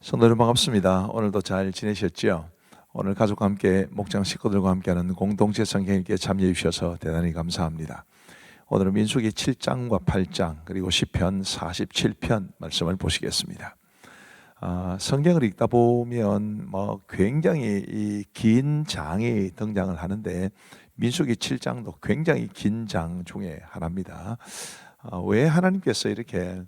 성도 여러분 반갑습니다. 오늘도 잘 지내셨죠? 오늘 가족과 함께 목장 식구들과 함께하는 공동체 성경읽기에 참여해 주셔서 대단히 감사합니다. 오늘은 민수기 7장과 8장 그리고 시편 47편 말씀을 보시겠습니다. 성경을 읽다 보면 굉장히 이 긴 장이 등장을 하는데 민수기 7장도 굉장히 긴 장 중에 하나입니다. 왜 하나님께서 이렇게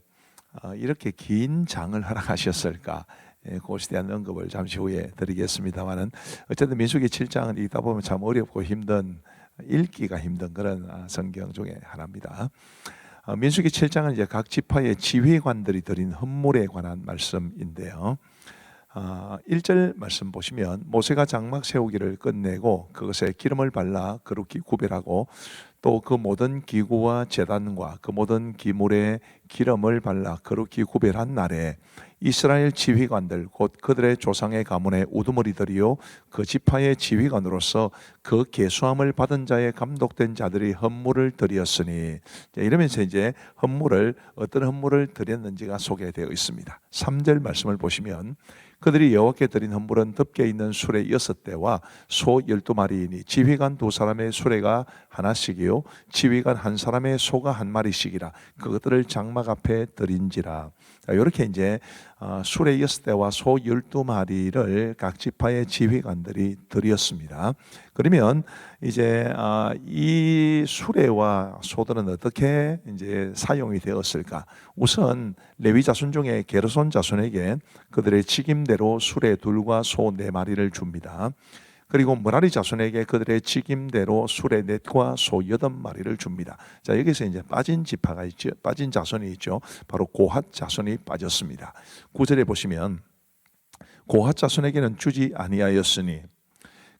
긴 장을 허락하셨을까? 그것에 대한 언급을 잠시 후에 드리겠습니다만은 어쨌든 민수기 7장을 읽다 보면 참 어렵고 읽기가 힘든 그런 성경 중에 하나입니다. 민수기 7장은 이제 각 지파의 지휘관들이 드린 헌물에 관한 말씀인데요. 1절 말씀 보시면 모세가 장막 세우기를 끝내고 그것에 기름을 발라 거룩히 구별하고 또 그 모든 기구와 제단과 그 모든 기물에 기름을 발라 거룩히 구별한 날에 이스라엘 지휘관들 곧 그들의 조상의 가문의 우두머리들이요 그 지파의 지휘관으로서 그 계수함을 받은 자의 감독된 자들이 헌물을 드렸으니, 이러면서 이제 어떤 헌물을 드렸는지가 소개되어 있습니다. 3절 말씀을 보시면 그들이 여호와께 드린 헌물은 덮개 있는 수레 6대와 소 12마리이니 지휘관 2사람의 수레가 하나씩이요 지휘관 1사람의 소가 1마리씩이라 그것들을 장막 앞에 드린지라. 이렇게 이제 수레 6대와 소 12마리를 각 지파의 지휘관들이 드렸습니다. 그러면 이제 이 수레와 소들은 어떻게 이제 사용이 되었을까? 우선 레위 자손 중에 게르손 자손에게 그들의 직임대로 수레 2과 소 4마리를 줍니다. 그리고 므라리 자손에게 그들의 직임대로 수레 4과 소 8마리를 줍니다. 자, 여기서 이제 빠진 지파가 있죠. 빠진 자손이 있죠. 바로 고핫 자손이 빠졌습니다. 9절에 보시면 고핫 자손에게는 주지 아니하였으니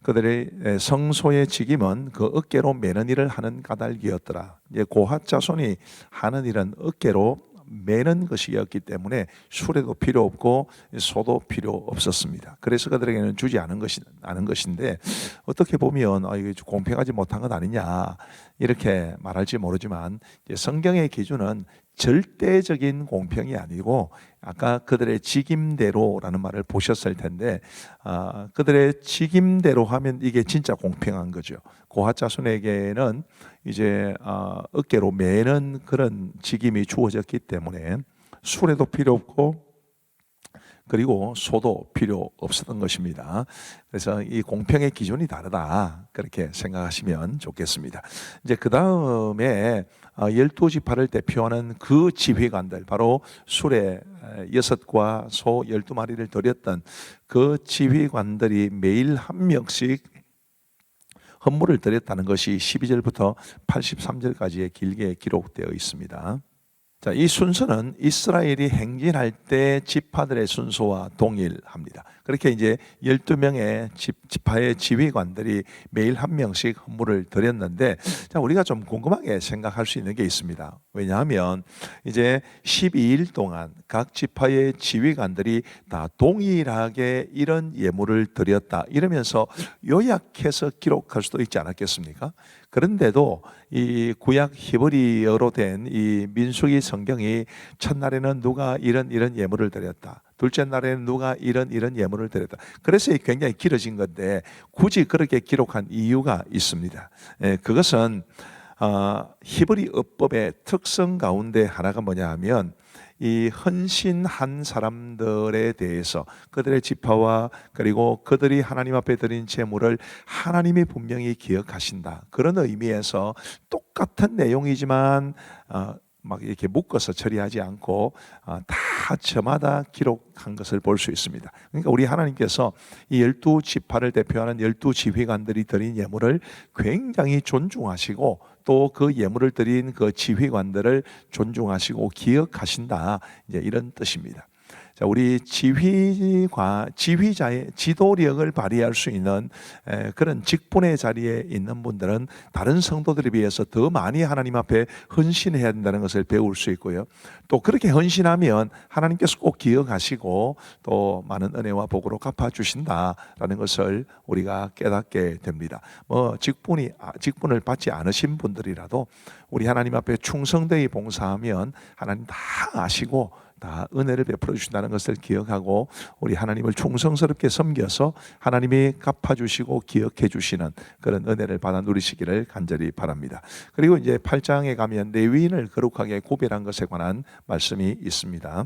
그들의 성소의 직임은 그 어깨로 매는 일을 하는 까닭이었더라. 이제 고핫 자손이 하는 일은 어깨로 매는 것이었기 때문에 수레도 필요 없고 소도 필요 없었습니다. 그래서 그들에게는 주지 않은 것인데 어떻게 보면 이게 공평하지 못한 것 아니냐 이렇게 말할지 모르지만 성경의 기준은 절대적인 공평이 아니고 아까 그들의 직임대로라는 말을 보셨을 텐데 그들의 직임대로 하면 이게 진짜 공평한 거죠. 고핫 자손에게는 이제 어깨로 매는 그런 직임이 주어졌기 때문에 수레도 필요 없고 그리고 소도 필요 없었던 것입니다. 그래서 이 공평의 기준이 다르다 그렇게 생각하시면 좋겠습니다. 이제 그 다음에 12지파를 대표하는 그 지휘관들, 바로 수레 6과 소 12마리를 드렸던 그 지휘관들이 매일 한 명씩 헌물을 드렸다는 것이 12절부터 83절까지의 길게 기록되어 있습니다. 자, 이 순서는 이스라엘이 행진할 때 지파들의 순서와 동일합니다. 그렇게 이제 12명의 지파의 지휘관들이 매일 한 명씩 헌물을 드렸는데, 자, 우리가 좀 궁금하게 생각할 수 있는 게 있습니다. 왜냐하면 이제 12일 동안 각 지파의 지휘관들이 다 동일하게 이런 예물을 드렸다 이러면서 요약해서 기록할 수도 있지 않았겠습니까? 그런데도 이 구약 히브리어로 된 이 민수기 성경이 첫날에는 누가 이런 예물을 드렸다, 둘째 날에는 누가 이런 예물을 드렸다, 그래서 굉장히 길어진 건데 굳이 그렇게 기록한 이유가 있습니다. 그것은 히브리 어법의 특성 가운데 하나가 뭐냐 하면 이 헌신한 사람들에 대해서 그들의 지파와 그리고 그들이 하나님 앞에 드린 제물을 하나님이 분명히 기억하신다, 그런 의미에서 똑같은 내용이지만 막 이렇게 묶어서 처리하지 않고 다 저마다 기록한 것을 볼 수 있습니다. 그러니까 우리 하나님께서 이 12지파를 대표하는 12지휘관들이 드린 예물을 굉장히 존중하시고 또 그 예물을 드린 그 지휘관들을 존중하시고 기억하신다, 이제 이런 뜻입니다. 자, 우리 지휘자의 지도력을 발휘할 수 있는 그런 직분의 자리에 있는 분들은 다른 성도들에 비해서 더 많이 하나님 앞에 헌신해야 된다는 것을 배울 수 있고요. 또 그렇게 헌신하면 하나님께서 꼭 기억하시고 또 많은 은혜와 복으로 갚아주신다라는 것을 우리가 깨닫게 됩니다. 직분을 받지 않으신 분들이라도 우리 하나님 앞에 충성되이 봉사하면 하나님 다 아시고 다 은혜를 베풀어 주신다는 것을 기억하고 우리 하나님을 충성스럽게 섬겨서 하나님이 갚아주시고 기억해 주시는 그런 은혜를 받아 누리시기를 간절히 바랍니다. 그리고 이제 8장에 가면 레위인을 거룩하게 구별한 것에 관한 말씀이 있습니다.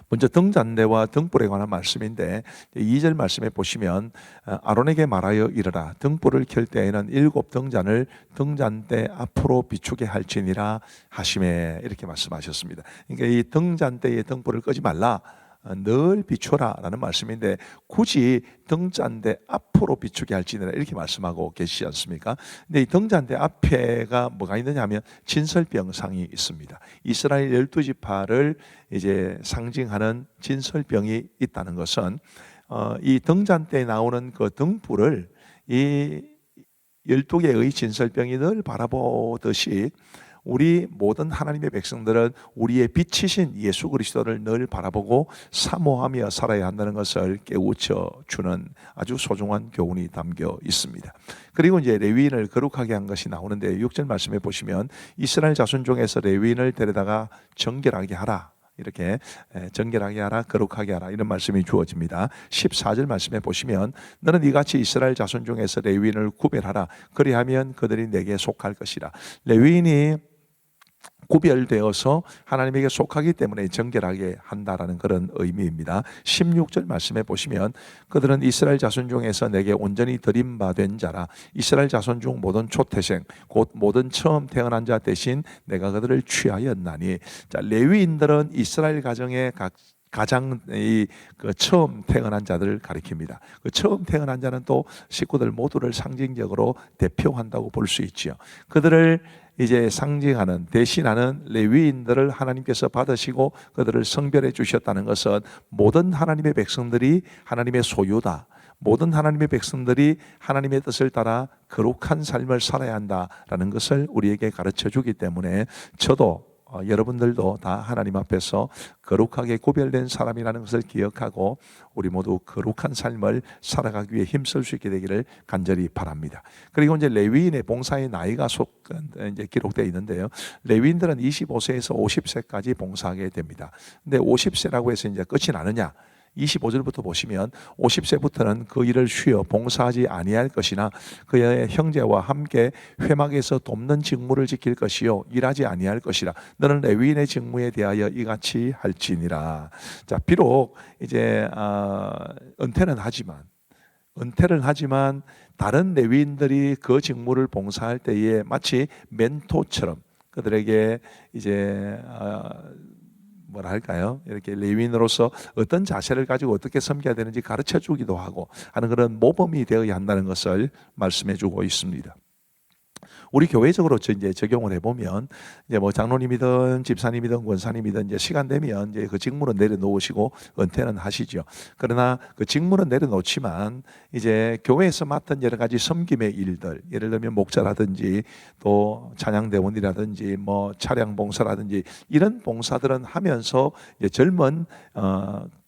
먼저 등잔대와 등불에 관한 말씀인데 2절 말씀에 보시면 아론에게 말하여 이르라 등불을 켤 때에는 7 등잔을 등잔대 앞으로 비추게 할지니라 하시매 이렇게 말씀하셨습니다. 그러니까 이 등잔대의 등불을 끄지 말라 늘 비춰라 라는 말씀인데 굳이 등잔대 앞으로 비추게 할지니라 이렇게 말씀하고 계시지 않습니까? 근데 이 등잔대 앞에가 뭐가 있느냐 하면 진설병상이 있습니다. 이스라엘 12지파를 이제 상징하는 진설병이 있다는 것은 이 등잔대에 나오는 그 등불을 이 12개의 진설병이 늘 바라보듯이 우리 모든 하나님의 백성들은 우리의 빛이신 예수 그리스도를 늘 바라보고 사모하며 살아야 한다는 것을 깨우쳐 주는 아주 소중한 교훈이 담겨 있습니다. 그리고 이제 레위인을 거룩하게 한 것이 나오는데 6절 말씀에 보시면 이스라엘 자손 중에서 레위인을 데려다가 정결하게 하라. 이렇게 정결하게 하라 거룩하게 하라 이런 말씀이 주어집니다. 14절 말씀에 보시면 너는 이같이 이스라엘 자손 중에서 레위인을 구별하라 그리하면 그들이 내게 속할 것이라. 레위인이 구별되어서 하나님에게 속하기 때문에 정결하게 한다라는 그런 의미입니다. 16절 말씀에 보시면 그들은 이스라엘 자손 중에서 내게 온전히 드림받은 자라. 이스라엘 자손 중 모든 초태생 곧 모든 처음 태어난 자 대신 내가 그들을 취하였나니. 자, 레위인들은 이스라엘 가정의 가장 그 처음 태어난 자들을 가리킵니다. 그 처음 태어난 자는 또 식구들 모두를 상징적으로 대표한다고 볼 수 있죠. 그들을 이제 상징하는 대신하는 레위인들을 하나님께서 받으시고 그들을 성별해 주셨다는 것은 모든 하나님의 백성들이 하나님의 소유다. 모든 하나님의 백성들이 하나님의 뜻을 따라 거룩한 삶을 살아야 한다라는 것을 우리에게 가르쳐 주기 때문에 저도 여러분들도 다 하나님 앞에서 거룩하게 구별된 사람이라는 것을 기억하고 우리 모두 거룩한 삶을 살아가기 위해 힘쓸 수 있게 되기를 간절히 바랍니다. 그리고 이제 레위인의 봉사의 나이가 이제 기록되어 있는데요. 레위인들은 25세에서 50세까지 봉사하게 됩니다. 근데 50세라고 해서 이제 끝이 나느냐? 25절부터 보시면 50세부터는 그 일을 쉬어 봉사하지 아니할 것이나 그의 형제와 함께 회막에서 돕는 직무를 지킬 것이요 일하지 아니할 것이라. 너는 레위인의 직무에 대하여 이같이 할지니라. 자, 비록 이제 은퇴를 하지만 다른 레위인들이 그 직무를 봉사할 때에 마치 멘토처럼 그들에게 이제 뭐랄까요? 이렇게 레위인으로서 어떤 자세를 가지고 어떻게 섬겨야 되는지 가르쳐 주기도 하고 하는 그런 모범이 되어야 한다는 것을 말씀해 주고 있습니다. 우리 교회적으로 이제 적용을 해보면 이제 뭐 장로님이든 집사님이든 권사님이든 이제 시간 되면 이제 그 직무는 내려놓으시고 은퇴는 하시죠. 그러나 그 직무는 내려놓지만 이제 교회에서 맡은 여러 가지 섬김의 일들, 예를 들면 목자라든지 또 찬양대원이라든지 뭐 차량 봉사라든지 이런 봉사들은 하면서 이제 젊은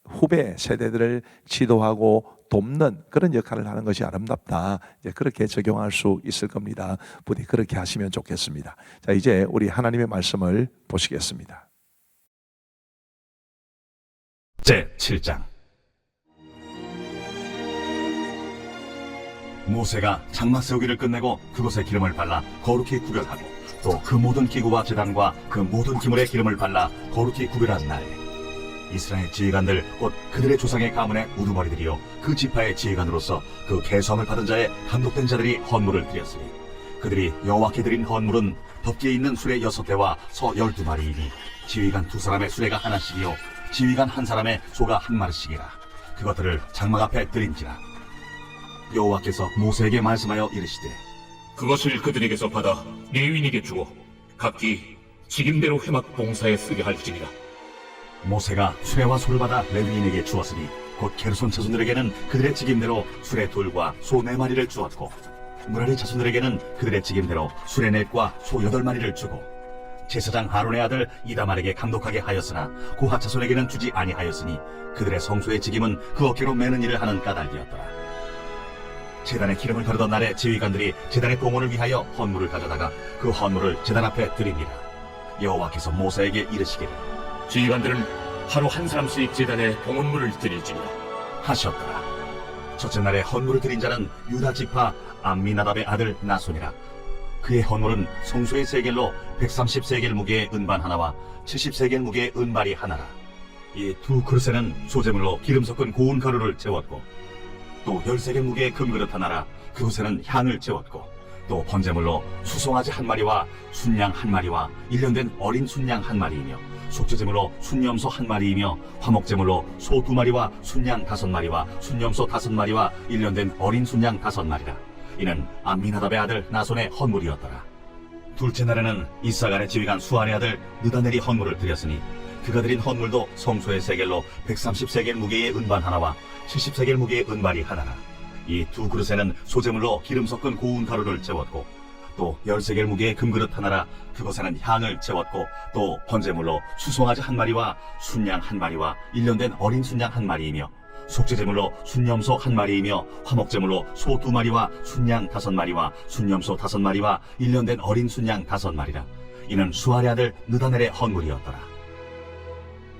후배 세대들을 지도하고 돕는 그런 역할을 하는 것이 아름답다. 이제 그렇게 적용할 수 있을 겁니다. 부디 그렇게 하시면 좋겠습니다. 자, 이제 우리 하나님의 말씀을 보시겠습니다. 제 7장. 모세가 장막 세우기를 끝내고 그곳에 기름을 발라 거룩히 구별하고 또 그 모든 기구와 제단과 그 모든 기물에 기름을 발라 거룩히 구별한 날, 이스라엘 지휘관들 곧 그들의 조상의 가문의 우두머리들이요 그 지파의 지휘관으로서 그 계수함을 받은 자의 감독된 자들이 헌물을 드렸으니 그들이 여호와께 드린 헌물은 덮개에 있는 수레 6대와 소 12마리이니 지휘관 2사람의 수레가 하나씩이요 지휘관 1사람의 소가 1마리씩이라. 그것들을 장막 앞에 드린지라. 여호와께서 모세에게 말씀하여 이르시되 그것을 그들에게서 받아 레위인에게 주고 각기 직임대로 회막 봉사에 쓰게 할지니라. 모세가 수레와 소를 받아 레위인에게 주었으니 곧 게르손 자손들에게는 그들의 직임대로 수레 둘과 소 4마리를 주었고 무라리 자손들에게는 그들의 직임대로 수레 넷과 소 8마리를 주고 제사장 아론의 아들 이다말에게 감독하게 하였으나 고핫 자손에게는 주지 아니하였으니 그들의 성소의 직임은 그 어깨로 매는 일을 하는 까닭이었더라. 제단에 기름을 가르던 날에 지휘관들이 제단의 봉헌을 위하여 헌물을 가져다가 그 헌물을 제단 앞에 드립니다. 여호와께서 모세에게 이르시기를 지휘관들은 하루 한 사람씩 제단에 봉헌물을 드릴지니라. 하셨더라. 첫째 날에 헌물을 드린 자는 유다 지파 암미나답의 아들 나손이라. 그의 헌물은 성소의 세겔로 130세겔 무게의 은반 하나와 70세겔 무게의 은발이 하나라. 이 두 그릇에는 소재물로 기름 섞은 고운 가루를 채웠고, 또 10세겔 무게의 금그릇 하나라. 그곳에는 향을 채웠고, 또 번제물로 수송아지 한 마리와 순양 한 마리와 1년 된 어린 순양 한 마리이며, 속죄제물로 순염소 한 마리이며, 화목제물로 소 2마리와 순양 5마리와 순염소 5마리와 1년 된 어린 순양 5마리라. 이는 암미나답의 아들 나손의 헌물이었더라. 둘째 날에는 이사갈의 지휘관 수알의 아들 느다넬이 헌물을 드렸으니, 그가 드린 헌물도 성소의 세겔로 130세겔 무게의 은반 하나와 70세겔 무게의 은발이 하나라. 이 두 그릇에는 소재물로 기름 섞은 고운 가루를 채웠고, 또 10세겔 무게의 금그릇 하나라. 그곳에는 향을 채웠고, 또 번제물로 수송아지 한 마리와 순양 한 마리와 1년 된 어린 순양 한 마리이며, 속죄제물로 순염소 한 마리이며, 화목제물로 소 2마리와 순양 5마리와 순염소 5마리와 1년 된 어린 순양 5마리라. 이는 수알의 아들 느다넬의 헌물이었더라.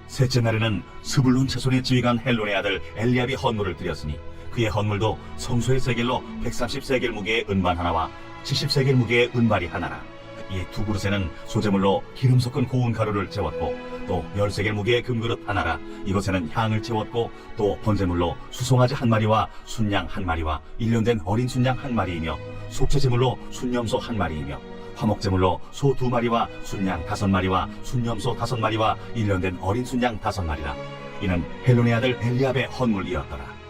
셋째 날에는 스불론 차손의 지휘관 헬론의 아들 엘리압이 헌물을 드렸으니, 그의 헌물도 성소의 세겔로 130세겔 무게의 은반 하나와 70세겔 무게의 은발이 하나라. 이 두 그릇에는 소재물로 기름 섞은 고운 가루를 채웠고, 또 10세겔 무게의 금그릇 하나라. 이것에는 향을 채웠고, 또 번제물로 수송아지 한 마리와 순양 한 마리와 1년 된 어린 순양 한 마리이며, 속죄제물로 순염소 한 마리이며, 화목제물로 소 2마리와 순양 5마리와 순염소 5마리와 1년 된 어린 순양 5마리라. 이는 헬론의 아들 엘리압의 헌물이었더라.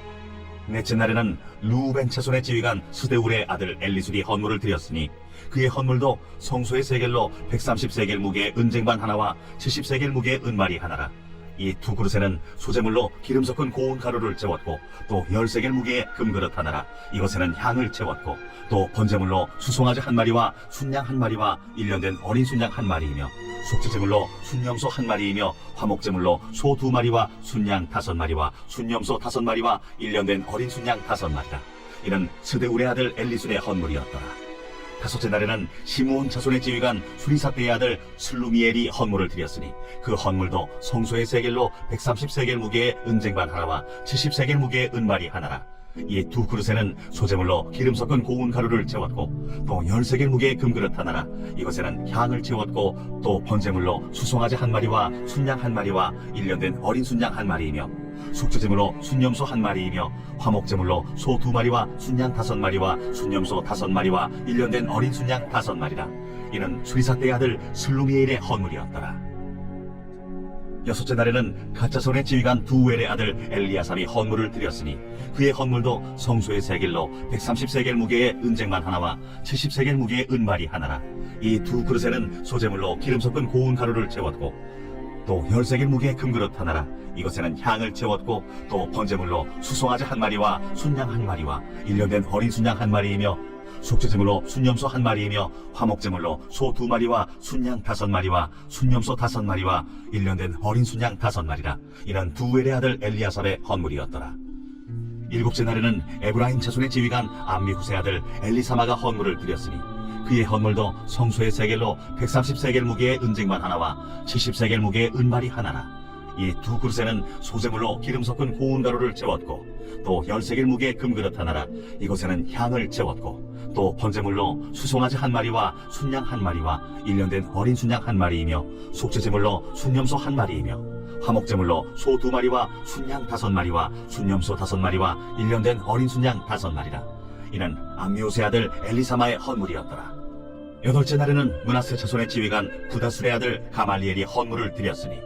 넷째 날에는 루벤 차손의 지휘관 스데울의 아들 엘리술이 헌물을 드렸으니, 그의 헌물도 성소의 세겔로 130세겔 무게의 은쟁반 하나와 70세겔 무게의 은말이 하나라. 이 두 그릇에는 소재물로 기름 섞은 고운 가루를 채웠고, 또 10세겔 무게의 금그릇 하나라. 이것에는 향을 채웠고, 또 번제물로 수송아지 한 마리와 순양 한 마리와 1년 된 어린 순양 한 마리이며, 속죄제물로 순염소 한 마리이며, 화목제물로 소 2마리와 순양 5마리와 순염소 5마리와 1년 된 어린 순양 5마리라. 이는 스데울의 아들 엘리술의 헌물이었더라. 다섯째 날에는 시므온 자손의 지휘관 수리사대의 아들 슬루미엘이 헌물을 드렸으니, 그 헌물도 성소의 세겔로 130세겔 무게의 은쟁반 하나와 70세겔 무게의 은발이 하나라. 이 두 그릇에는 소재물로 기름 섞은 고운 가루를 채웠고, 또 10세겔 무게의 금그릇 하나라. 이것에는 향을 채웠고, 또 번제물로 수송아지 한 마리와 순양 한 마리와 1년 된 어린 순양 한 마리이며, 속죄제물로 순염소 한 마리이며, 화목제물로 소 2마리와 순양 5마리와 순염소 5마리와 1년 된 어린 순양 5마리라. 이는 수리사대의 아들 슬루미엘의 헌물이었더라. 여섯째 날에는 가짜손의 지휘관 두엘의 아들 엘리아삽이 헌물을 드렸으니, 그의 헌물도 성소의 세겔로 130세겔 무게의 은쟁반 하나와 70세겔 무게의 은발이 하나라. 이 두 그릇에는 소재물로 기름 섞은 고운 가루를 채웠고, 또 10세겔 무게의 금그릇 하나라. 이것에는 향을 채웠고, 또 번제물로 수송아지 한 마리와 순양 한 마리와 1년 된 어린 순양 한 마리이며, 속죄제물로 순염소 한 마리이며, 화목제물로 소 2마리와 순양 5마리와 순염소 5마리와 1년 된 어린 순양 5마리라. 이는 두엘의 아들 엘리아삽의 헌물이었더라. 일곱째 날에는 에브라임 자손의 지휘관 암미후세 아들 엘리사마가 헌물을 드렸으니, 그의 헌물도 성소의 세겔로 130세겔 무게의 은쟁반 하나와 70세겔 무게의 은발이 하나라. 이 두 그릇에는 소재물로 기름 섞은 고운 가루를 채웠고, 또 10세겔 무게의 금그릇 하나라. 이곳에는 향을 채웠고, 또 번제물로 수송아지 한 마리와 순양 한 마리와 1년 된 어린 순양 한 마리이며, 속죄제물로 순염소 한 마리이며, 화목제물로 소 2마리와 순양 5마리와 순염소 5마리와 1년 된 어린 순양 5마리라. 이는 암미호세 아들 엘리사마의 헌물이었더라. 여덟째 날에는 므낫세 자손의 지휘관 부다술의 아들 가말리엘이 헌물을 드렸으니,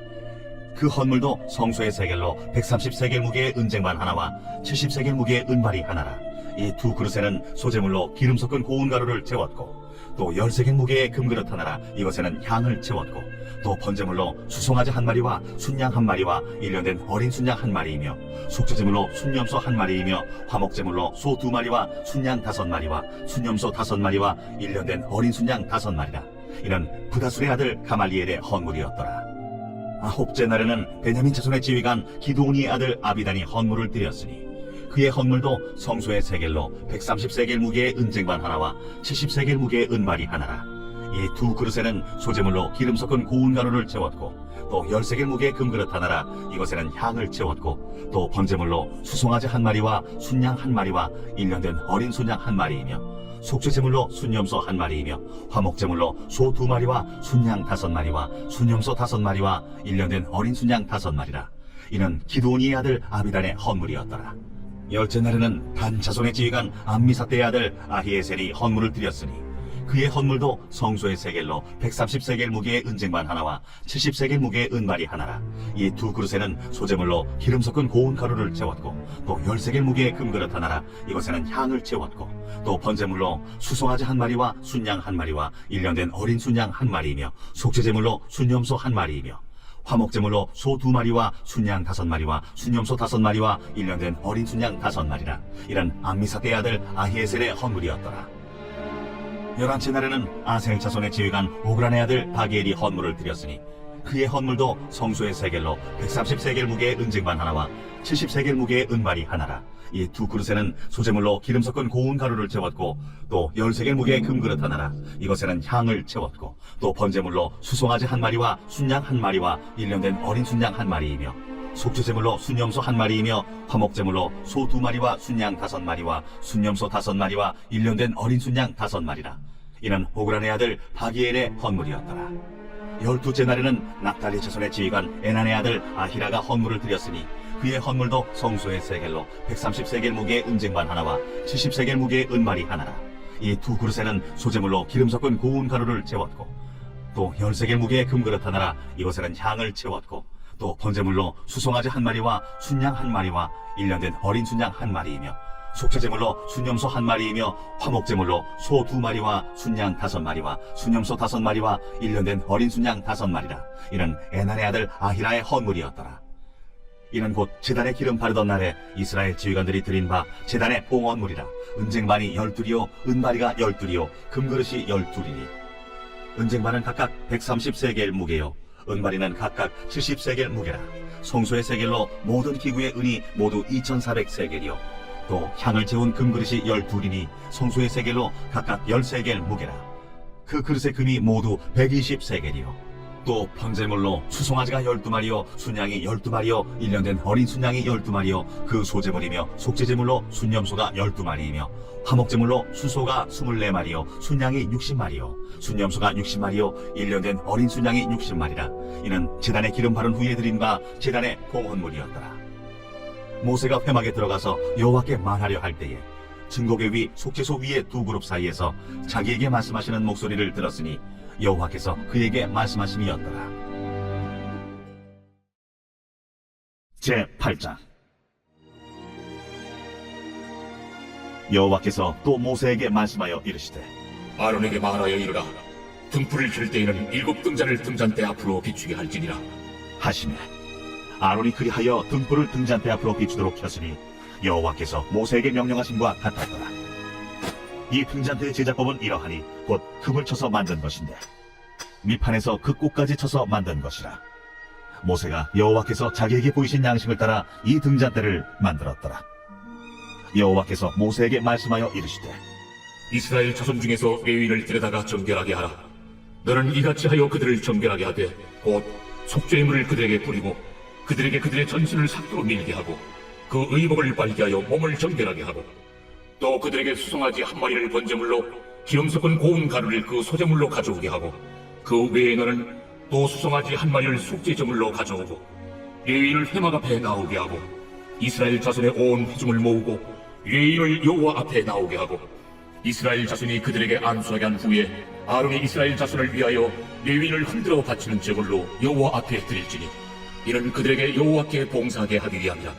그 헌물도 성소의 세겔로 130세겔 무게의 은쟁반 하나와 70세겔 무게의 은발이 하나라. 이 두 그릇에는 소재물로 기름 섞은 고운 가루를 채웠고, 또 10세겔 무게의 금그릇 하나라. 이것에는 향을 채웠고, 또 번제물로 수송아지 한 마리와 순양 한 마리와 1년 된 어린 순양 한 마리이며, 속죄제물로 순염소 한 마리이며, 화목제물로 소 2마리와 순양 5마리와 순염소 5마리와 1년 된 어린 순양 5마리라. 이는 부다술의 아들 가말리엘의 헌물이었더라. 아홉째 날에는 베냐민 자손의 지휘관 기드온이의 아들 아비단이 헌물을 드렸으니, 그의 헌물도 성소의 세겔로 130세겔 무게의 은쟁반 하나와 70세겔 무게의 은발이 하나라. 이 두 그릇에는 소재물로 기름 섞은 고운 가루를 채웠고, 또 13개 무게의 금그릇 하나라. 이것에는 향을 채웠고 또 번제물로 수송아지 한 마리와 순양 한 마리와 1년 된 어린 순양 한 마리이며 속죄제물로 순염소 한 마리이며 화목제물로 소 2마리와 순양 5마리와 순염소 5마리와 1년 된 어린 순양 5마리라. 이는 기드온이의 아들 아비단의 헌물이었더라. 열째 날에는 단 자손의 지휘관 암미사대의 아들 아히에셀이 헌물을 드렸으니 그의 헌물도 성소의 세겔로 130세겔 무게의 은쟁반 하나와 70세겔 무게의 은발이 하나라. 이 두 그릇에는 소제물로 기름 섞은 고운 가루를 채웠고 또 13개 무게의 금그릇 하나라. 이것에는 향을 채웠고 또 번제물로 수송아지 한 마리와 순양 한 마리와 1년 된 어린 순양 한 마리이며 속죄제물로 순염소 한 마리이며 화목제물로 소 2마리와 순양 5마리와 순염소 5마리와 1년 된 어린 순양 5마리라. 이런 암미사대의 아들 아히에셀의 헌물이었더라. 11째 날에는 아셀 자손의 지휘관 오그란의 아들 바기엘이 헌물을 드렸으니 그의 헌물도 성소의 세겔로 130세겔 무게의 은쟁반 하나와 70세겔 무게의 은발이 하나라. 이 두 그릇에는 소제물로 기름 섞은 고운 가루를 채웠고 또 10세겔 무게의 금그릇 하나라. 이것에는 향을 채웠고 또 번제물로 수송아지 한 마리와 순양 한 마리와 1년 된 어린 순양 한 마리이며 속죄제물로 순염소 한 마리이며 화목제물로 소 2마리와 순양 5마리와 순염소 5마리와 1년 된 어린 순양 5마리라. 이는 오그란의 아들 바기엘의 헌물이었더라. 12째 날에는 납달리 자손의 지휘관 에난의 아들 아히라가 헌물을 드렸으니 그의 헌물도 성소의 세겔로 130세겔 무게의 은쟁반 하나와 70세겔 무게의 은말이 하나라. 이 두 그릇에는 소제물로 기름 섞은 고운 가루를 채웠고 또 10세겔 무게의 금그릇 하나라. 이것에는 향을 채웠고 또 번제물로 수송아지 한 마리와 순양 한 마리와 1년 된 어린 순양 한 마리이며 속죄제물로 순염소 한 마리이며 화목제물로 소 2마리와 순양 5마리와 순염소 5마리와 1년 된 어린 순양 5마리라. 이는 에난의 아들 아히라의 헌물이었더라. 이는 곧 제단에 기름 바르던 날에 이스라엘 지휘관들이 드린 바 제단의 봉헌물이라. 은쟁반이 12이요 은바리가 12이요 금그릇이 12이니 은쟁반은 각각 130세겔 무게요 은바리는 각각 70세겔 무게라. 성소의 세겔로 모든 기구의 은이 모두 2400세겔이요 또 향을 채운 금그릇이 12이니 성소의 세겔로 각각 10세겔 무게라. 그 그릇의 금이 모두 120세겔이요 또 번제물로 수송아지가 12마리요 순양이 12마리요 1년 된 어린 순양이 12마리요 그 소제물이며 속죄제물로 순염소가 12마리이며 화목제물로 수소가 24마리요 순양이 60마리요 순염소가 60마리요 1년 된 어린 순양이 60마리라. 이는 제단에 기름 바른 후에 드린 바 제단의 봉헌물이었더라. 모세가 회막에 들어가서 여호와께 말하려 할 때에 증거궤 위 속죄소 위의 두 그룹 사이에서 자기에게 말씀하시는 목소리를 들었으니 여호와께서 그에게 말씀하심이었더라. 제8장. 여호와께서 또 모세에게 말씀하여 이르시되 아론에게 말하여 이르라. 등불을 켤 때에는 7 등잔을 등잔대 앞으로 비추게 할지니라. 하시매 아론이 그리하여 등불을 등잔대 앞으로 비추도록 켰으니 여호와께서 모세에게 명령하심과 같았더라. 이 등잔대의 제작법은 이러하니 곧 금을 쳐서 만든 것인데 밑판에서 그 꼭까지 쳐서 만든 것이라. 모세가 여호와께서 자기에게 보이신 양식을 따라 이 등잔대를 만들었더라. 여호와께서 모세에게 말씀하여 이르시되 이스라엘 자손 중에서 레위인을 데려다가 정결하게 하라. 너는 이같이 하여 그들을 정결하게 하되 곧 속죄물을 그들에게 뿌리고 그들에게 그들의 전신을 삭도로 밀게 하고 그 의복을 빨게 하여 몸을 정결하게 하고 또 그들에게 수송아지 한 마리를 번제물로 기름 섞은 고운 가루를 그 소제물로 가져오게 하고 그 외에 너는 또 수송아지 한 마리를 속죄제물로 가져오고 레위인을 회막 앞에 나오게 하고 이스라엘 자손의 온 회중을 모으고 레위인을 여호와 앞에 나오게 하고 이스라엘 자손이 그들에게 안수하게 한 후에 아론이 이스라엘 자손을 위하여 레위인을 흔들어 바치는 제물로 여호와 앞에 드릴지니 이는 그들에게 여호와께 봉사하게 하기 위함이라.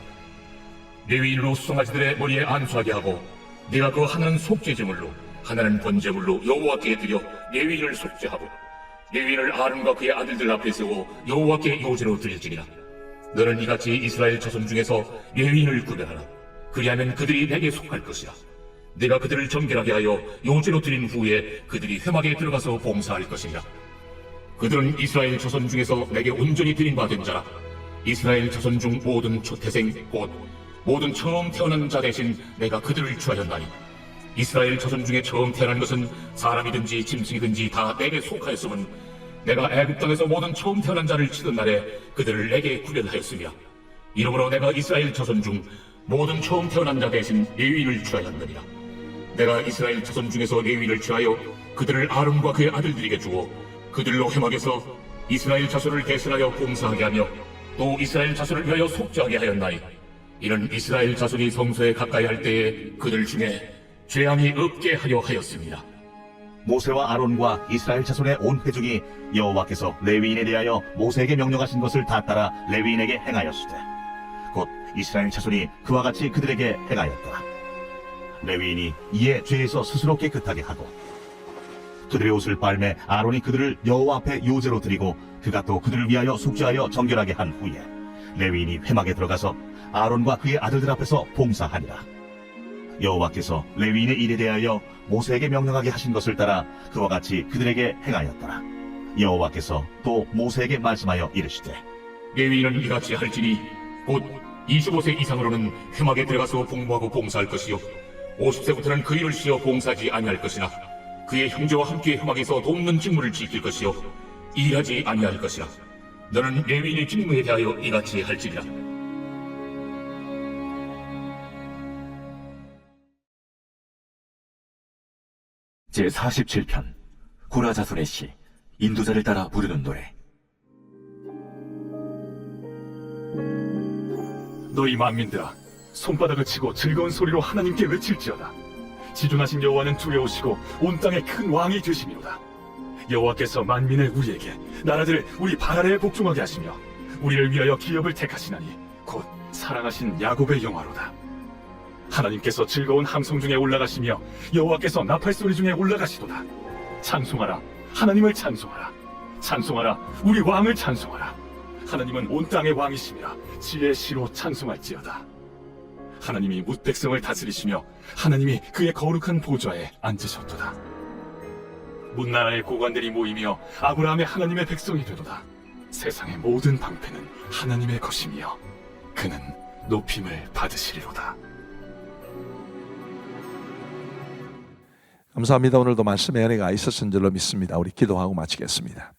레위인으로 수송아지들의 머리에 안수하게 하고 내가 그 하나는 속죄제물로 하나는 번제물로 여호와께 드려 레위인을 속죄하고 레위인을 아론과 그의 아들들 앞에 세워 여호와께 요제로 드릴지니라. 너는 이같이 이스라엘 자손 중에서 레위인을 구별하라. 그리하면 그들이 내게 속할 것이라. 내가 그들을 정결하게 하여 요제로 드린 후에 그들이 회막에 들어가서 봉사할 것이니라. 그들은 이스라엘 자손 중에서 내게 온전히 드린 바 된 자라. 이스라엘 자손 중 모든 초태생 곧 모든 처음 태어난 자 대신 내가 그들을 취하였나니 이스라엘 자손 중에 처음 태어난 것은 사람이든지 짐승이든지 다 내게 속하였음은 내가 애굽 땅에서 모든 처음 태어난 자를 치던 날에 그들을 내게 구별하였으며 이러므로 내가 이스라엘 자손 중 모든 처음 태어난 자 대신 레위인을 취하였느니라. 내가 이스라엘 자손 중에서 레위인을 취하여 그들을 아론과 그의 아들들에게 주어 그들로 회막에서 이스라엘 자손을 대신하여 봉사하게 하며 또 이스라엘 자손을 위하여 속죄하게 하였나니 이는 이스라엘 자손이 성소에 가까이 할 때에 그들 중에 죄함이 없게 하려 하였습니다. 모세와 아론과 이스라엘 자손의 온 회중이 여호와께서 레위인에 대하여 모세에게 명령하신 것을 다 따라 레위인에게 행하였으되 곧 이스라엘 자손이 그와 같이 그들에게 행하였더라. 레위인이 이에 죄에서 스스로 깨끗하게 하고 그들의 옷을 빨매 아론이 그들을 여호와 앞에 요제로 드리고 그가 또 그들을 위하여 속죄하여 정결하게 한 후에 레위인이 회막에 들어가서 아론과 그의 아들들 앞에서 봉사하니라. 여호와께서 레위인의 일에 대하여 모세에게 명령하게 하신 것을 따라 그와 같이 그들에게 행하였더라. 여호와께서 또 모세에게 말씀하여 이르시되 레위인은 이같이 할지니 곧 25세 이상으로는 회막에 들어가서 복무하고 봉사할 것이요 50세부터는 그 일을 쉬어 봉사하지 아니할 것이나 그의 형제와 함께 회막에서 돕는 직무를 지킬 것이요 일하지 아니할 것이라. 너는 레위인의 직무에 대하여 이같이 할지니라. 제47편 고라 자손의 시 인도자를 따라 부르는 노래. 너희 만민들아, 손바닥을 치고 즐거운 소리로 하나님께 외칠지어다. 지존하신 여호와는 두려우시고 온 땅의 큰 왕이 되심이로다. 여호와께서 만민을 우리에게, 나라들을 우리 발 아래에 복종하게 하시며 우리를 위하여 기업을 택하시나니 곧 사랑하신 야곱의 영화로다. 하나님께서 즐거운 함성 중에 올라가시며 여호와께서 나팔 소리 중에 올라가시도다. 찬송하라, 하나님을 찬송하라. 찬송하라, 우리 왕을 찬송하라. 하나님은 온 땅의 왕이시며 지혜의 시로 찬송할지어다. 하나님이 뭇 백성을 다스리시며 하나님이 그의 거룩한 보좌에 앉으셨도다. 문나라의 고관들이 모이며 아브라함의 하나님의 백성이 되도다. 세상의 모든 방패는 하나님의 것이며 그는 높임을 받으시리로다. 감사합니다. 오늘도 말씀의 은혜가 있었은 줄로 믿습니다. 우리 기도하고 마치겠습니다.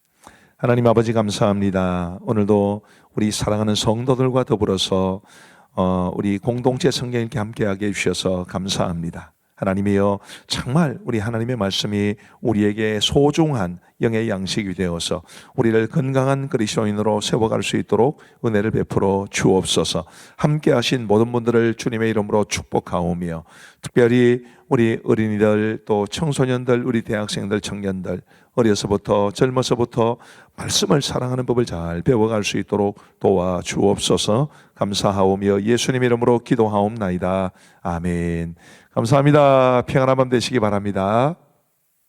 하나님 아버지 감사합니다. 오늘도 우리 사랑하는 성도들과 더불어서 우리 공동체 성경 읽기 함께하게 해주셔서 감사합니다. 하나님이여, 정말 우리 하나님의 말씀이 우리에게 소중한 영의 양식이 되어서 우리를 건강한 그리스도인으로 세워갈 수 있도록 은혜를 베풀어 주옵소서. 함께하신 모든 분들을 주님의 이름으로 축복하오며, 특별히 우리 어린이들, 또 청소년들, 우리 대학생들, 청년들, 어려서부터 젊어서부터 말씀을 사랑하는 법을 잘 배워갈 수 있도록 도와 주옵소서. 감사하오며 예수님 이름으로 기도하옵나이다. 아멘. 감사합니다. 평안한 밤 되시기 바랍니다.